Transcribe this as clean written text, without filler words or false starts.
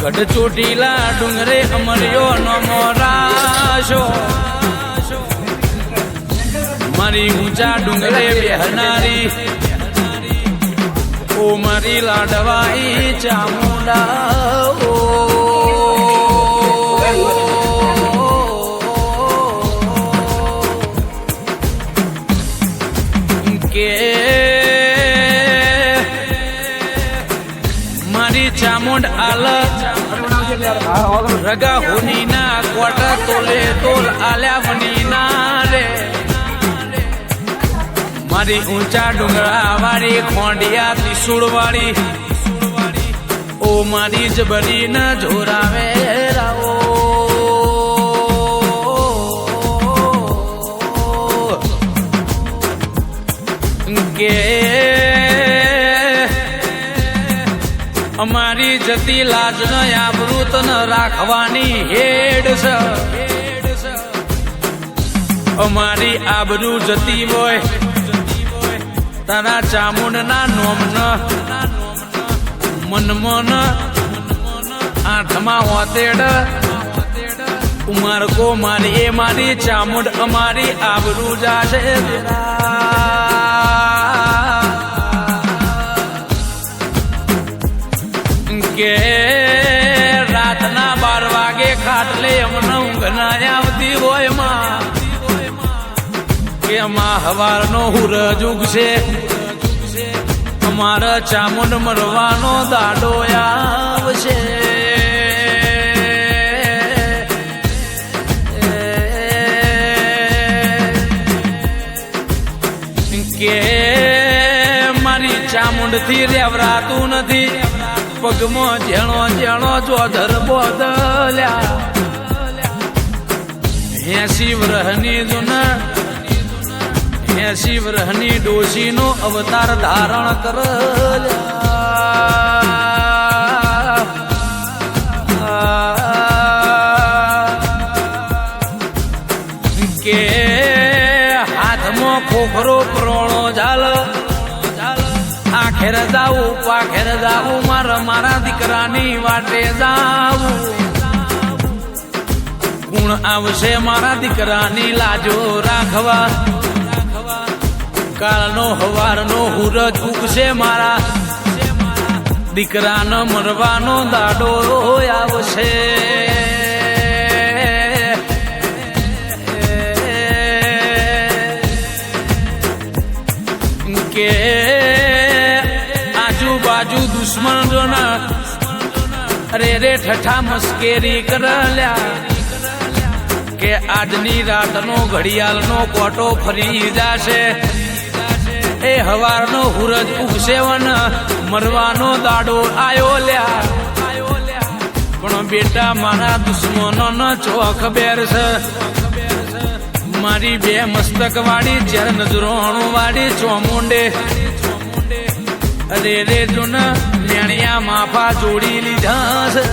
ગઢ ચોટીલા ડુંગરે અમર્યો નમો રાશો મારી ઊંચા ડુંગરે બેહનારી ઓ મારી લાડવાઈ ચામુંડા કે મારી ચામુંડ આલ રગા હોની ના કોટા તોલે તોલ આલ્યા બની ના રે મારી ઊંચા ડુંગરા વાળી ખોંડિયા ત્રિશુળ વાળી ઓ મારી જબરી ન જોરાવે રાવો કે અમારી જતી લાજ ન આબરૂ તન રાખવાની હેડ છે અમારી આબરૂ જતી હોય તારા ચામુંડ ના નોમ ન મનમન આઠમાં હોતેડ ઉમર કો મારી એ મારી ચામુંડ અમારી આબરૂ જાશે કે રાતના 12 વાગે ખાટલે અમને ઊંઘ ના આવતી હોય માં કે માં હવારનો હુરજ ઉગશે અમારા ચામુંડ મરવાનો દાડો આવશે કે મારી ચામુંડ થી રેવરાતું નથી પગમાં જેણો જેણો જોધર બોદલ્યા 80 વર્ષની જૂના 80 વર્ષની ડોશીનો અવતાર ધારણ કે હાથમાં ખોખરો પ્રોણો ઝાલ આખેર જાવું પાખેર જાવું મારા દીકરાની વાટે જાવું ગુણ આવશે મારા દીકરાની લાજો રાખવા કાળનો હવારનો હુરજ ઉગશે મારા દીકરાનો મરવાનો દાડો આવશે કે આજુબાજુ દુશ્મન જોના અરે રે ઠઠા મસ્કેરી કરલ્યા કે આજની રાતનો ઘડિયાળનો કોટો ફરી જાશે એ હવારનો હુરજ ઉગશે વન મરવાનો દાડો આયો લ્યા પણ બેટા મારા દુશ્મનો ન ચોખ બેર છે મારી 2 મસ્તક વાળી જ્યારે નજરોણું વાળી ચોમુંડે અરે રે જોન મેણિયા માફા જોડી લીધા છે